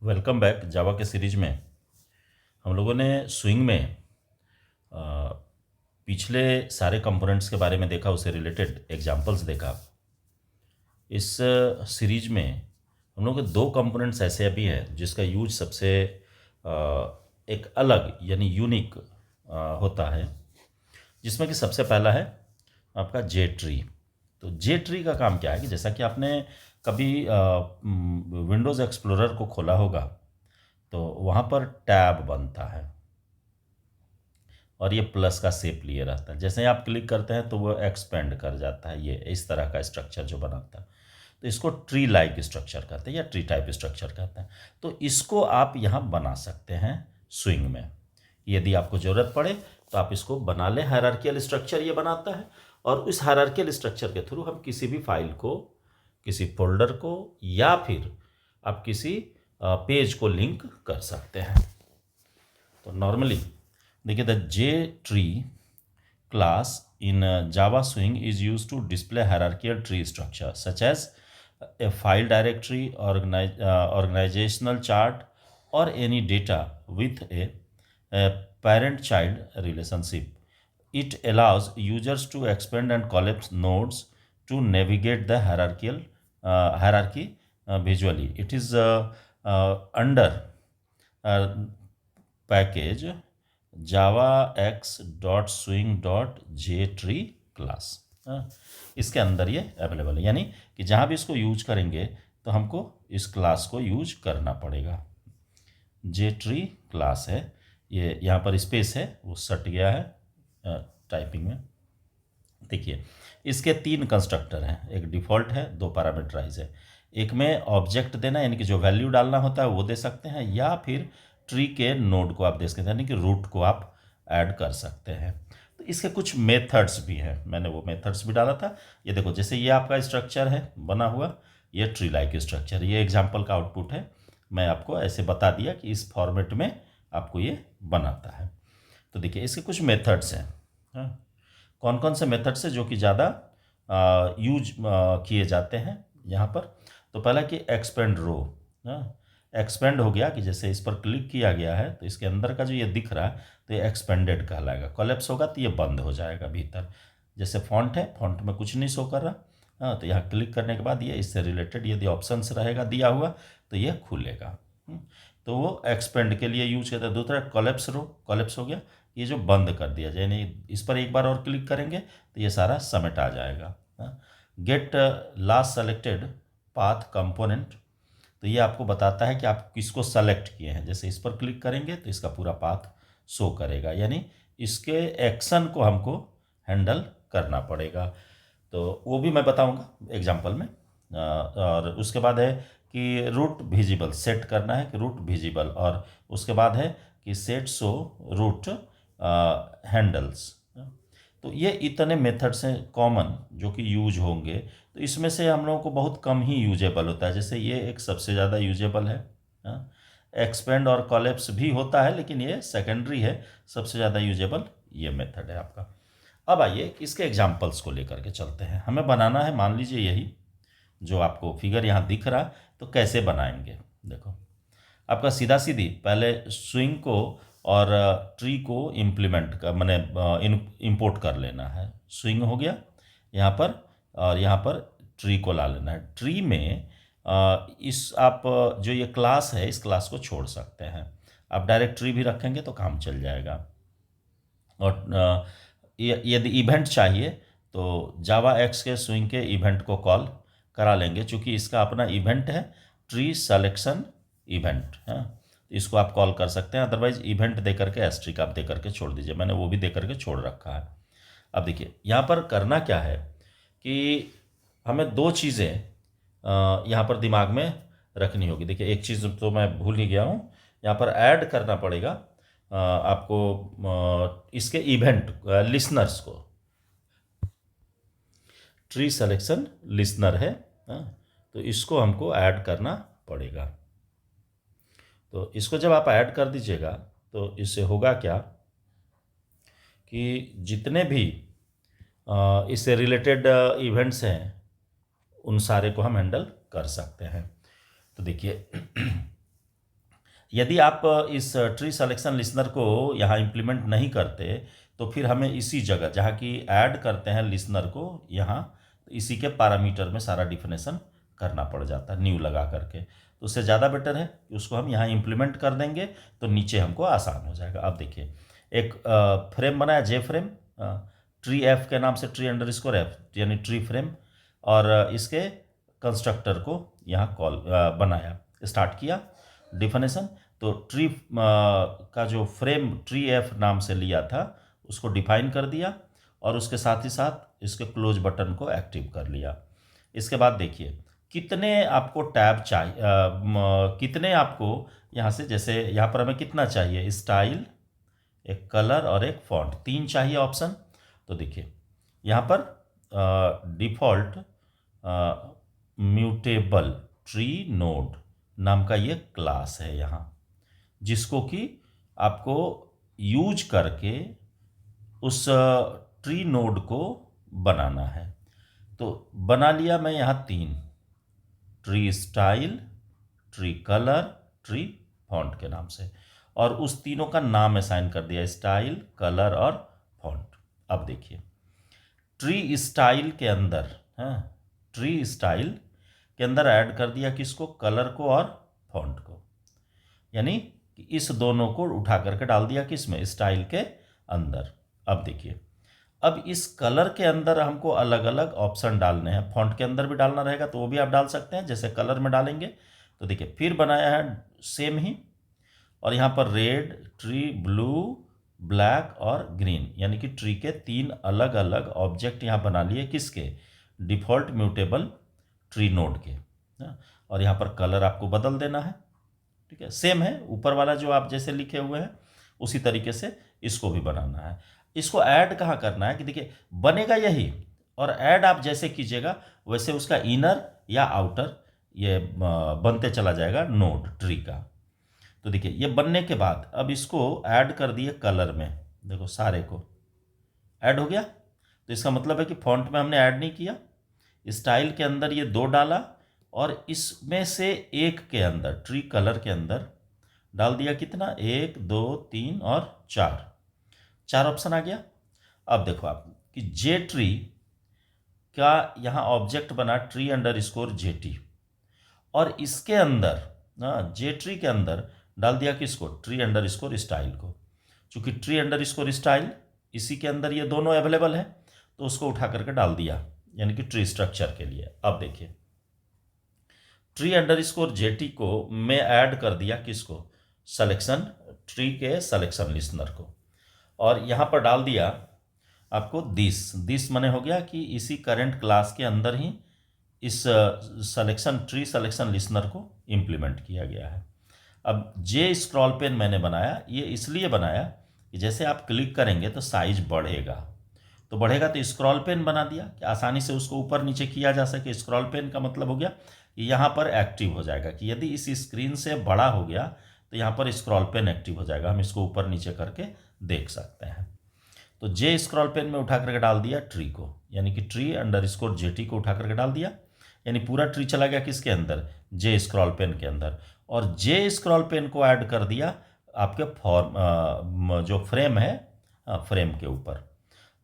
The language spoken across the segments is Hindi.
Welcome back. जावा के सीरीज में हम लोगों ने स्विंग में अ, पिछले सारे कंपोनेंट्स के बारे में देखा, उससे रिलेटेड एग्जांपल्स देखा। इस सीरीज में हम लोग के दो कंपोनेंट्स ऐसे अभी हैं जिसका यूज सबसे अ, एक अलग यानी यूनिक होता है, जिसमें कि सबसे पहला है आपका जे ट्री। तो जे ट्री का काम क्या है कि जैसा कि आपने कभी विंडोज़ एक्सप्लोरर को खोला होगा तो वहाँ पर टैब बनता है और ये प्लस का शेप लिए रहता है। जैसे ही आप क्लिक करते हैं तो वो एक्सपेंड कर जाता है, ये इस तरह का स्ट्रक्चर जो बनाता है। तो इसको ट्री लाइक स्ट्रक्चर कहते हैं या ट्री टाइप स्ट्रक्चर कहते हैं। तो इसको आप यहाँ बना सकते हैं स्विंग में। यदि आपको ज़रूरत पड़े तो आप इसको बना लें। हायरार्कियल स्ट्रक्चर ये बनाता है और उस हायरार्कियल स्ट्रक्चर के थ्रू हम किसी भी फाइल को, किसी फोल्डर को या फिर आप किसी पेज को लिंक कर सकते हैं। तो नॉर्मली देखिए, the J tree class in Java Swing is used to display hierarchical tree structure such as a file directory, organizational chart, or any data with a parent-child relationship. It allows users to expand and collapse nodes to navigate the hierarchy visually. It is under package javax.swing.jtree class. इसके अंदर ये अवेलेबल है, यानी कि जहाँ भी इसको यूज करेंगे तो हमको इस क्लास को यूज करना पड़ेगा। jtree क्लास है, ये यहाँ पर स्पेस है वो सट गया है टाइपिंग में। देखिए, इसके तीन कंस्ट्रक्टर हैं, एक डिफ़ॉल्ट है, दो पैरामीटराइज है। एक में ऑब्जेक्ट देना यानी कि जो वैल्यू डालना होता है वो दे सकते हैं, या फिर ट्री के नोड को आप दे सकते हैं यानी कि रूट को आप ऐड कर सकते हैं। तो इसके कुछ मेथड्स भी हैं, मैंने वो मेथड्स भी डाला था। ये देखो, जैसे ये आपका स्ट्रक्चर है बना हुआ, ये ट्री लाइक स्ट्रक्चर, ये एग्जाम्पल का आउटपुट है। मैं आपको ऐसे बता दिया कि इस फॉर्मेट में आपको ये बनाता है। तो देखिए, इसके कुछ मेथड्स हैं। हाँ, कौन कौन से मेथड्स हैं जो कि ज़्यादा यूज किए जाते हैं यहाँ पर। तो पहला कि एक्सपेंड रो। एक्सपेंड हो गया कि जैसे इस पर क्लिक किया गया है तो इसके अंदर का जो ये दिख रहा है तो ये एक्सपेंडेड कहलाएगा। कोलैप्स होगा तो ये बंद हो जाएगा भीतर। जैसे फॉन्ट है, फॉन्ट में कुछ नहीं शो कर रहा, हाँ, तो यहाँ क्लिक करने के बाद ये इससे रिलेटेड यदि ऑप्शंस रहेगा दिया हुआ तो ये खुलेगा। तो वो एक्सपेंड के लिए यूज करता है। दूसरा कोलैप्स रो, कोलैप्स हो गया, ये जो बंद कर दिया जाए, यानी इस पर एक बार और क्लिक करेंगे तो ये सारा समेट आ जाएगा। Get last selected path component, तो ये आपको बताता है कि आप किसको सेलेक्ट किए हैं। जैसे इस पर क्लिक करेंगे तो इसका पूरा पाथ शो करेगा, यानी इसके एक्शन को हमको हैंडल करना पड़ेगा। तो वो भी मैं बताऊंगा एग्जांपल में। और उसके बाद है कि रूट विजिबल सेट करना है कि रूट विजिबल, और उसके बाद है कि सेट शो रूट हैंडल्स। तो ये इतने मेथड्स हैं कॉमन जो कि यूज होंगे। तो इसमें से हम लोगों को बहुत कम ही यूजेबल होता है। जैसे ये एक सबसे ज़्यादा यूजेबल है। एक्सपेंड और कोलैप्स भी होता है लेकिन ये सेकेंडरी है, सबसे ज़्यादा यूजेबल ये मेथड है आपका। अब आइए इसके एग्जांपल्स को लेकर के चलते हैं। हमें बनाना है, मान लीजिए यही जो आपको फिगर यहाँ दिख रहा, तो कैसे बनाएंगे। देखो, आपका सीधा सीधी पहले स्विंग को और ट्री को इम्प्लीमेंट कर मैंने इंपोर्ट कर लेना है। स्विंग हो गया यहाँ पर, और यहाँ पर ट्री को ला लेना है। ट्री में इस आप जो ये क्लास है इस क्लास को छोड़ सकते हैं। आप डायरेक्ट ट्री भी रखेंगे तो काम चल जाएगा। और यदि इवेंट चाहिए तो जावा एक्स के स्विंग के इवेंट को कॉल करा लेंगे, चूँकि इसका अपना इवेंट है ट्री सेलेक्शन इवेंट है, इसको आप कॉल कर सकते हैं। अदरवाइज इवेंट दे करके एस्ट्रिक आप दे करके छोड़ दीजिए, मैंने वो भी दे करके छोड़ रखा है। अब देखिए, यहाँ पर करना क्या है कि हमें दो चीज़ें यहाँ पर दिमाग में रखनी होगी। देखिए, एक चीज़ तो मैं भूल ही गया हूँ, यहाँ पर ऐड करना पड़ेगा आपको इसके इवेंट लिसनर्स को। ट्री सिलेक्शन लिसनर है, तो इसको हमको ऐड करना पड़ेगा। तो इसको जब आप ऐड कर दीजिएगा तो इससे होगा क्या कि जितने भी इससे रिलेटेड इवेंट्स हैं उन सारे को हम हैंडल कर सकते हैं। तो देखिए यदि आप इस ट्री सिलेक्शन लिसनर को यहाँ इम्प्लीमेंट नहीं करते तो फिर हमें इसी जगह जहाँ की ऐड करते हैं लिसनर को यहाँ इसी के पैरामीटर में सारा डिफिनेशन करना पड़ जाता है न्यू लगा करके। तो उससे ज़्यादा बेटर है कि उसको हम यहाँ इम्प्लीमेंट कर देंगे तो नीचे हमको आसान हो जाएगा। अब देखिए एक फ्रेम बनाया जे फ्रेम, ट्री एफ के नाम से, ट्री अंडर स्कोर एफ यानी ट्री फ्रेम, और इसके कंस्ट्रक्टर को यहाँ कॉल बनाया, स्टार्ट किया डिफिनेशन। तो ट्री का जो फ्रेम ट्री एफ नाम से लिया था उसको डिफाइन कर दिया और उसके साथ ही साथ इसके क्लोज बटन को एक्टिव कर लिया। इसके बाद देखिए कितने आपको टैब चाहिए, कितने आपको यहाँ से, जैसे यहाँ पर हमें कितना चाहिए, स्टाइल, एक कलर और एक फॉन्ट, 3 चाहिए ऑप्शन। तो देखिए यहाँ पर डिफ़ॉल्ट म्यूटेबल ट्री नोड नाम का ये क्लास है यहाँ, जिसको कि आपको यूज करके उस ट्री नोड को बनाना है। तो बना लिया मैं यहाँ 3, tree style, tree colour, tree font के नाम से, और उस तीनों का नाम असाइन कर दिया, स्टाइल, कलर और फॉन्ट। अब देखिए ट्री स्टाइल के अंदर, हाँ, ट्री स्टाइल के अंदर ऐड कर दिया किसको, कलर को और फॉन्ट को, यानी कि इस दोनों को उठा करके डाल दिया किस में, स्टाइल के अंदर। अब देखिए अब इस कलर के अंदर हमको अलग अलग ऑप्शन डालने हैं, फॉन्ट के अंदर भी डालना रहेगा तो वो भी आप डाल सकते हैं, जैसे कलर में डालेंगे। तो देखिए फिर बनाया है सेम ही, और यहाँ पर रेड, ट्री, ब्लू, ब्लैक और ग्रीन, यानी कि ट्री के 3 अलग अलग ऑब्जेक्ट यहाँ बना लिए किसके, डिफ़ॉल्ट म्यूटेबल ट्री नोड के। और यहाँ पर कलर आपको बदल देना है, ठीक है, सेम है, ऊपर वाला जो आप जैसे लिखे हुए हैं उसी तरीके से इसको भी बनाना है। इसको ऐड कहाँ करना है कि देखिए बनेगा यही, और ऐड आप जैसे कीजिएगा वैसे उसका इनर या आउटर ये बनते चला जाएगा नोड ट्री का। तो देखिए ये बनने के बाद अब इसको ऐड कर दिए कलर में, देखो सारे को ऐड हो गया। तो इसका मतलब है कि फॉन्ट में हमने ऐड नहीं किया, स्टाइल के अंदर ये 2 डाला, और इसमें से एक के अंदर, ट्री कलर के अंदर डाल दिया कितना, 1 2 3 और 4 ऑप्शन आ गया। अब देखो आप कि जे ट्री का यहाँ ऑब्जेक्ट बना ट्री अंडर स्कोर जे टी, और इसके अंदर जे ट्री के अंदर डाल दिया किसको, ट्री अंडर स्कोर स्टाइल को। चूंकि ट्री अंडर स्कोर स्टाइल इसी के अंदर ये दोनों अवेलेबल है तो उसको उठा करके डाल दिया, यानी कि ट्री स्ट्रक्चर के लिए। अब देखिए ट्री अंडर स्कोर जे टी को मैं ऐड कर दिया किसको, सलेक्शन, ट्री के सलेक्शन लिस्नर को, और यहाँ पर डाल दिया आपको दिस मने हो गया कि इसी करंट क्लास के अंदर ही इस सलेक्शन, ट्री सलेक्शन लिस्नर को इम्प्लीमेंट किया गया है। अब जे स्क्रॉल पेन मैंने बनाया, ये इसलिए बनाया कि जैसे आप क्लिक करेंगे तो साइज बढ़ेगा, तो बढ़ेगा तो स्क्रॉल पेन बना दिया कि आसानी से उसको ऊपर नीचे किया जा सके। स्क्रॉल पेन का मतलब हो गया कि यहाँ पर एक्टिव हो जाएगा, कि यदि इस स्क्रीन से बड़ा हो गया तो यहाँ पर स्क्रॉल पेन एक्टिव हो जाएगा, हम इसको ऊपर नीचे करके देख सकते हैं। तो जे स्क्रॉल पेन में उठा करके डाल दिया ट्री को, यानी कि ट्री अंडर स्कोर जे टी को उठा करके डाल दिया, यानी पूरा ट्री चला गया किसके अंदर, जे स्क्रॉल पेन के अंदर, और जे स्क्रॉल पेन को ऐड कर दिया आपके फॉर्म जो फ्रेम है, फ्रेम के ऊपर,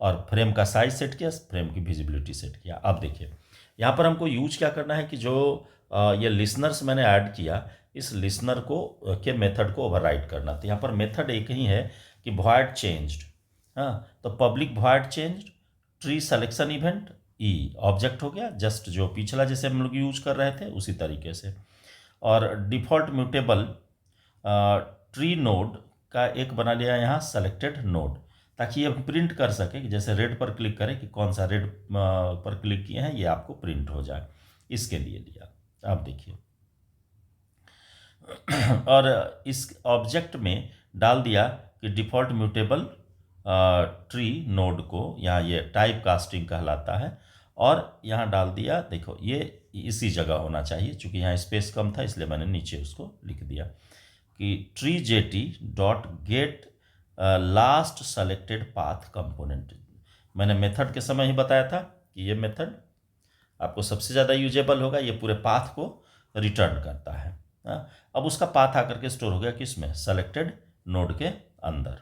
और फ्रेम का साइज सेट किया, फ्रेम की विजिबिलिटी सेट किया। अब देखिए यहाँ पर हमको यूज क्या करना है कि जो ये लिसनर्स मैंने ऐड किया, इस लिसनर को के मेथड को ओवरराइड करना। तो यहाँ पर मेथड एक ही है कि वॉइड चेंज्ड, हाँ, तो public void changed tree selection event E object हो गया, जस्ट जो पिछला जैसे हम लोग यूज कर रहे थे उसी तरीके से। और डिफ़ॉल्ट म्यूटेबल ट्री नोड का एक बना लिया यहाँ सेलेक्टेड नोड, ताकि ये प्रिंट कर सके कि जैसे रेड पर क्लिक करें कि कौन सा रेड पर क्लिक किए हैं ये आपको प्रिंट हो जाए, इसके लिए लिया। आप देखिए और इस ऑब्जेक्ट में डाल दिया कि डिफ़ॉल्ट म्यूटेबल ट्री नोड को, यहाँ ये टाइप कास्टिंग कहलाता है, और यहाँ डाल दिया, देखो ये इसी जगह होना चाहिए, चूँकि यहाँ स्पेस कम था इसलिए मैंने नीचे उसको लिख दिया कि tree J T dot get last selected path component. मैंने मेथड के समय ही बताया था कि ये मेथड आपको सबसे ज़्यादा यूजेबल होगा, ये पूरे पाथ को रिटर्न करता है। अब उसका पाथ आकर के स्टोर हो गया किसमें, सेलेक्टेड नोड के अंदर।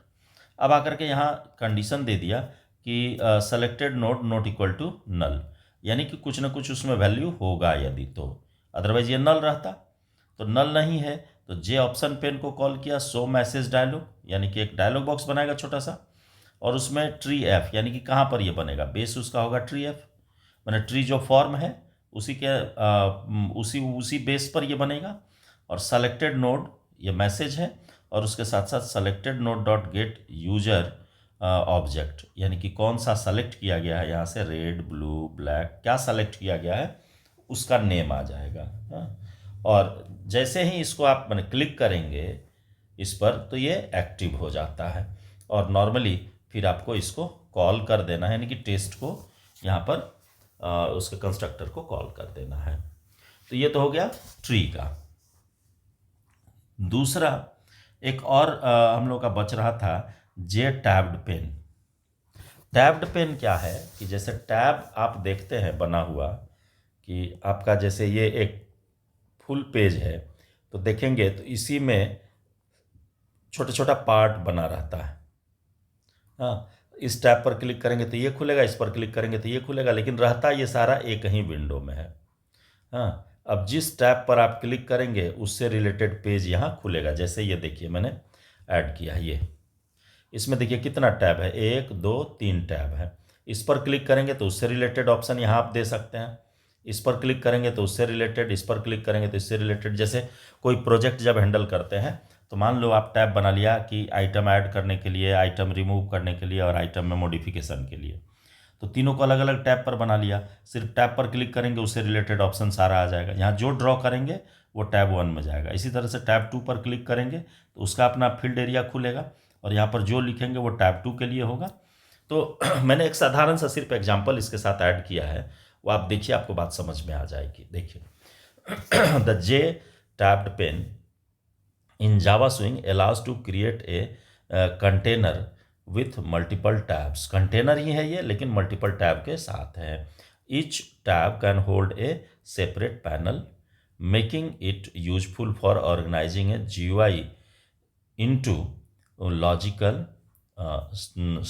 अब आकर के यहाँ कंडीशन दे दिया कि selected node not equal to null, यानी कि कुछ ना कुछ उसमें वैल्यू होगा यदि तो, अदरवाइज ये नल रहता। तो नल नहीं है तो जे ऑप्शन पेन को कॉल किया, शो मैसेज डायलॉग, यानी कि एक डायलॉग बॉक्स बनाएगा छोटा सा, और उसमें ट्री एफ, यानी कि कहाँ पर ये बनेगा, बेस उसका होगा ट्री एफ, मैंने ट्री जो फॉर्म है उसी के उसी बेस पर ये बनेगा। और सेलेक्टेड नोड ये मैसेज है, और उसके साथ साथ selected node dot gate user object, यानी कि कौन सा सेलेक्ट किया गया है यहाँ से, रेड ब्लू ब्लैक, क्या सेलेक्ट किया गया है उसका नेम आ जाएगा। और जैसे ही इसको आप मैंने क्लिक करेंगे इस पर तो ये एक्टिव हो जाता है, और नॉर्मली फिर आपको इसको कॉल कर देना है, यानी कि टेस्ट को यहाँ पर उसके कंस्ट्रक्टर को कॉल कर देना है। तो ये तो हो गया ट्री का। दूसरा एक और हम लोग का बच रहा था जे टैब्ड पेन। टैब्ड पेन क्या है कि जैसे टैब आप देखते हैं बना हुआ कि आपका जैसे ये एक फुल पेज है तो देखेंगे तो इसी में छोटा छोटा पार्ट बना रहता है। हाँ, इस टैब पर क्लिक करेंगे तो ये खुलेगा, इस पर क्लिक करेंगे तो ये खुलेगा, लेकिन रहता ये सारा एक ही विंडो में है। हाँ, अब जिस टैब पर आप क्लिक करेंगे उससे रिलेटेड पेज यहाँ खुलेगा। जैसे ये देखिए मैंने ऐड किया ये, इसमें देखिए कितना टैब है, 1 2 3 टैब है। इस पर क्लिक करेंगे तो उससे रिलेटेड ऑप्शन यहाँ आप दे सकते हैं, इस पर क्लिक करेंगे तो उससे रिलेटेड, इस पर क्लिक करेंगे तो इससे रिलेटेड। जैसे कोई प्रोजेक्ट जब हैंडल करते हैं तो मान लो आप टैब बना लिया कि आइटम ऐड करने के लिए, आइटम रिमूव करने के लिए और आइटम में मॉडिफिकेशन के लिए, तो तीनों को अलग अलग टैब पर बना लिया। सिर्फ टैब पर क्लिक करेंगे उससे रिलेटेड ऑप्शन सारा आ जाएगा, यहाँ जो ड्रॉ करेंगे वो टैब 1 में जाएगा। इसी तरह से टैब 2 पर क्लिक करेंगे तो उसका अपना फील्ड एरिया खुलेगा, और यहाँ पर जो लिखेंगे वो टैब 2 के लिए होगा। तो मैंने एक साधारण सा सिर्फ एग्जाम्पल इसके साथ ऐड किया है, वो आप देखिए आपको बात समझ में आ जाएगी। देखिए the J tabbed pane in Java Swing allows to create a container with multiple tabs। Container ही है ये लेकिन मल्टीपल टैब के साथ है। Each tab can hold a separate panel, making it useful for organizing a GUI into logical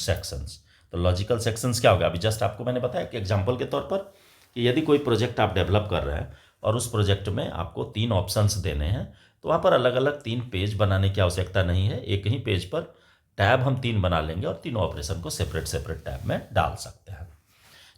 sections। तो लॉजिकल सेक्शंस क्या होगा, अभी जस्ट आपको मैंने बताया कि एग्जांपल के तौर पर कि यदि कोई प्रोजेक्ट आप डेवलप कर रहे हैं और उस प्रोजेक्ट में आपको 3 ऑप्शंस देने हैं, तो वहाँ पर अलग अलग 3 पेज बनाने की आवश्यकता नहीं है। एक ही पेज पर टैब हम 3 बना लेंगे और तीनों ऑपरेशन को सेपरेट सेपरेट टैब में डाल सकते हैं।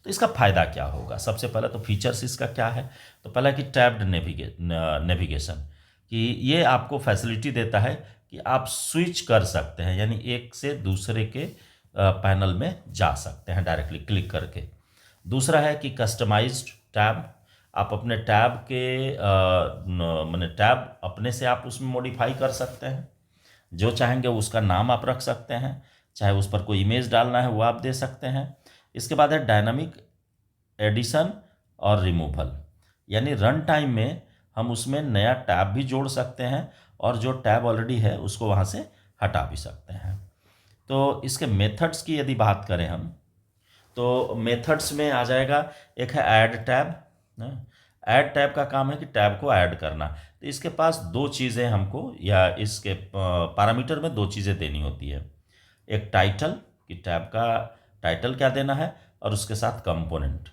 तो इसका फ़ायदा क्या होगा, सबसे पहले तो फीचर्स इसका क्या है, तो पहला कि टैब्ड नेविगेशन, कि ये आपको फैसिलिटी देता है कि आप स्विच कर सकते हैं, यानी एक से दूसरे के पैनल में जा सकते हैं डायरेक्टली क्लिक करके। दूसरा है कि कस्टमाइज्ड टैब, आप अपने टैब के मैंने टैब अपने से आप उसमें मॉडिफाई कर सकते हैं, जो चाहेंगे उसका नाम आप रख सकते हैं, चाहे उस पर कोई इमेज डालना है वो आप दे सकते हैं। इसके बाद है डायनामिक एडिशन और रिमूवल, यानी रन टाइम में हम उसमें नया टैब भी जोड़ सकते हैं और जो टैब ऑलरेडी है उसको वहाँ से हटा भी सकते हैं। तो इसके मेथड्स की यदि बात करें हम, तो मेथड्स में आ जाएगा, एक है ऐड टैब। ऐड टैब का काम है कि टैब को ऐड करना, तो इसके पास 2 चीज़ें हमको, या इसके पैरामीटर में 2 चीज़ें देनी होती है। एक टाइटल, कि टैब का टाइटल क्या देना है, और उसके साथ कंपोनेंट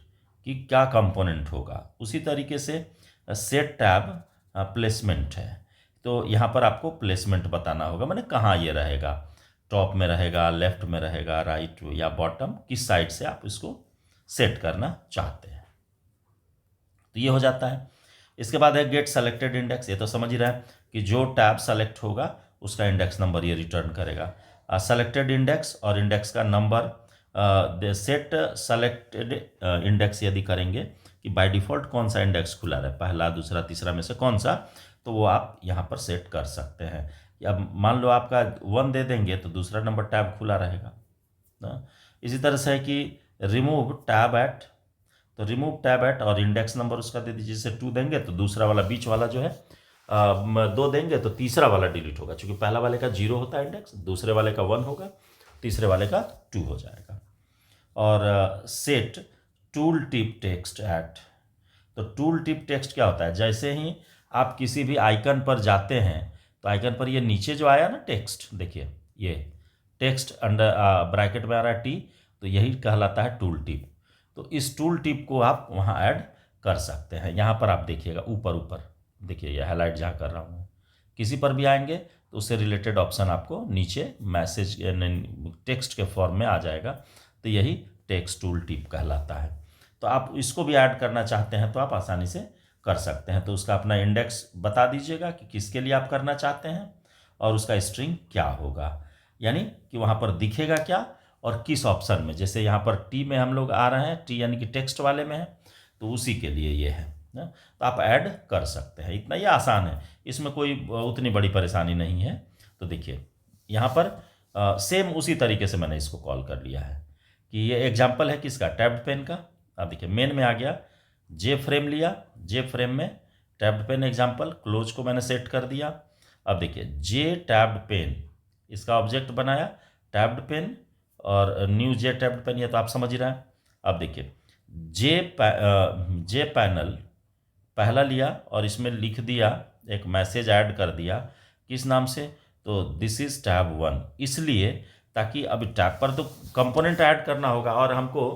कि क्या कंपोनेंट होगा। उसी तरीके से सेट टैब प्लेसमेंट है, तो यहाँ पर आपको प्लेसमेंट बताना होगा, मैंने कहाँ ये रहेगा, टॉप में रहेगा, लेफ्ट में रहेगा, राइट या बॉटम, किस साइड से आप इसको सेट करना चाहते हैं। तो ये हो जाता है। इसके बाद है गेट सेलेक्टेड इंडेक्स, ये तो समझ ही रहा है कि जो टैब सेलेक्ट होगा उसका इंडेक्स नंबर ये रिटर्न करेगा। सेलेक्टेड इंडेक्स और इंडेक्स का नंबर, सेट सेलेक्टेड इंडेक्स यदि करेंगे कि बाय डिफ़ॉल्ट कौन सा इंडेक्स खुला रहे, पहला दूसरा तीसरा में से कौन सा, तो वो आप यहाँ पर सेट कर सकते हैं। या मान लो आपका 1 दे देंगे तो दूसरा नंबर टैब खुला रहेगा। इसी तरह से है कि रिमूव टैब एट, तो रिमूव टैब एट और इंडेक्स नंबर उसका दे दीजिए। जैसे 2 देंगे तो दूसरा वाला बीच वाला जो है 2 देंगे तो तीसरा वाला डिलीट होगा, क्योंकि पहला वाले का 0 होता है इंडेक्स, दूसरे वाले का 1 होगा, तीसरे वाले का 2 हो जाएगा। और set tool tip text at, तो टूल टिप टेक्स्ट क्या होता है, जैसे ही आप किसी भी आइकन पर जाते हैं तो आइकन पर ये नीचे जो आया ना टेक्स्ट, देखिए ये टेक्स्ट अंडर ब्रैकेट में आ रहा है टी, तो यही कहलाता है टूल टिप। तो इस टूल टिप को आप वहाँ ऐड कर सकते हैं। यहाँ पर आप देखिएगा ऊपर ऊपर देखिए, ये हाईलाइट जहाँ कर रहा हूँ, किसी पर भी आएंगे तो उससे रिलेटेड ऑप्शन आपको नीचे मैसेज टेक्स्ट के फॉर्म में आ जाएगा। तो यही टेक्स्ट टूल टिप कहलाता है। तो आप इसको भी ऐड करना चाहते हैं तो आप आसानी से कर सकते हैं। तो उसका अपना इंडेक्स बता दीजिएगा कि किसके लिए आप करना चाहते हैं और उसका स्ट्रिंग क्या होगा, यानी कि वहाँ पर दिखेगा क्या और किस ऑप्शन में। जैसे यहाँ पर टी में हम लोग आ रहे हैं, टी यानी कि टेक्स्ट वाले में है, तो उसी के लिए ये है ना। तो आप ऐड कर सकते हैं, इतना ही आसान है, इसमें कोई उतनी बड़ी परेशानी नहीं है। तो देखिए यहाँ पर सेम उसी तरीके से मैंने इसको कॉल कर लिया है कि ये एग्जाम्पल है किसका, टैब्ड पेन का। अब देखिए मेन में आ गया, जे फ्रेम लिया, जे फ्रेम में टैब्ड पेन एग्जाम्पल, क्लोज को मैंने सेट कर दिया। अब देखिए जे टैब्ड पेन, इसका ऑब्जेक्ट बनाया टैब्ड पेन और न्यू जे टैब्ड पेन, ये तो आप समझ ही रहे हैं। अब देखिए जे पैनल पहला लिया और इसमें लिख दिया, एक मैसेज ऐड कर दिया, किस नाम से, तो दिस इज़ टैब 1, इसलिए ताकि अभी टैब पर तो कंपोनेंट ऐड करना होगा और हमको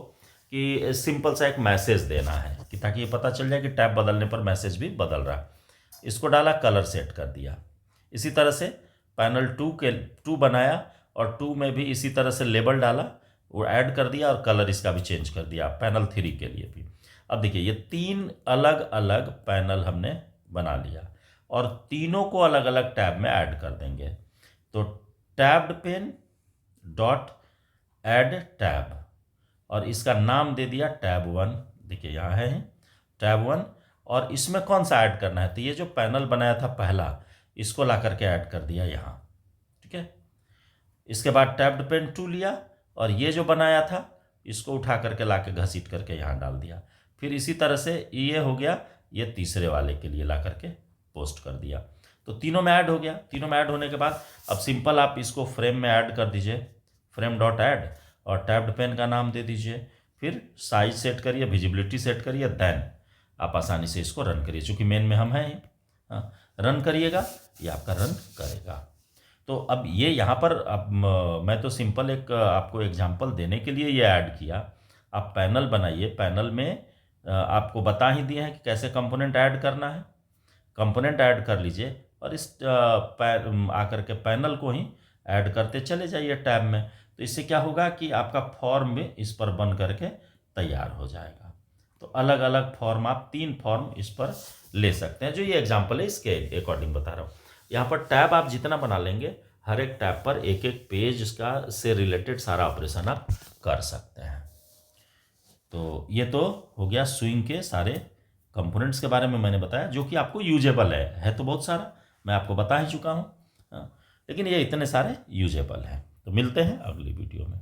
कि सिंपल सा एक मैसेज देना है कि ताकि ये पता चल जाए कि टैब बदलने पर मैसेज भी बदल रहा है। इसको डाला, कलर सेट कर दिया। इसी तरह से पैनल 2 बनाया और 2 में भी इसी तरह से लेबल डाला, वो ऐड कर दिया और कलर इसका भी चेंज कर दिया पैनल 3 के लिए भी। अब देखिए ये 3 अलग अलग पैनल हमने बना लिया और तीनों को अलग अलग टैब में ऐड कर देंगे। तो tabbed pane dot add tab और इसका नाम दे दिया टैब 1। देखिए यहाँ है टैब 1 और इसमें कौन सा ऐड करना है, तो ये जो पैनल बनाया था पहला, इसको ला करके ऐड कर दिया यहाँ, ठीक है। इसके बाद टैब्ड पेन 2 लिया और ये जो बनाया था इसको उठा करके ला के घसीट करके यहाँ डाल दिया। फिर इसी तरह से ये हो गया, ये तीसरे वाले के लिए ला करके पोस्ट कर दिया। तो तीनों में ऐड हो गया। तीनों में ऐड होने के बाद अब सिंपल आप इसको फ्रेम में ऐड कर दीजिए, फ्रेम डॉट ऐड और टैब्ड पेन का नाम दे दीजिए। फिर साइज सेट करिए, विजिबिलिटी सेट करिए, देन आप आसानी से इसको रन करिए। चूँकि मेन में हम हैं, हाँ, रन करिएगा, ये आपका रन करेगा। तो अब ये यहाँ पर अब मैं तो सिंपल एक आपको एग्जांपल देने के लिए ये ऐड किया। आप पैनल बनाइए, पैनल में आपको बता ही दिए हैं कि कैसे कंपोनेंट ऐड करना है। कंपोनेंट ऐड कर लीजिए और इस आकर के पैनल को ही ऐड करते चले जाइए टैब में। तो इससे क्या होगा कि आपका फॉर्म भी इस पर बन करके तैयार हो जाएगा। तो अलग अलग फॉर्म, आप 3 फॉर्म इस पर ले सकते हैं। जो ये एग्जांपल है इसके अकॉर्डिंग बता रहा हूँ। यहाँ पर टैब आप जितना बना लेंगे, हर एक टैब पर एक एक पेज इसका से रिलेटेड सारा ऑपरेशन आप कर सकते हैं। तो ये तो हो गया स्विंग के सारे कंपोनेंट्स के बारे में मैंने बताया, जो कि आपको यूजेबल है तो बहुत सारा मैं आपको बता ही चुका हूँ, लेकिन ये इतने सारे यूजेबल हैं। तो मिलते हैं अगली वीडियो में।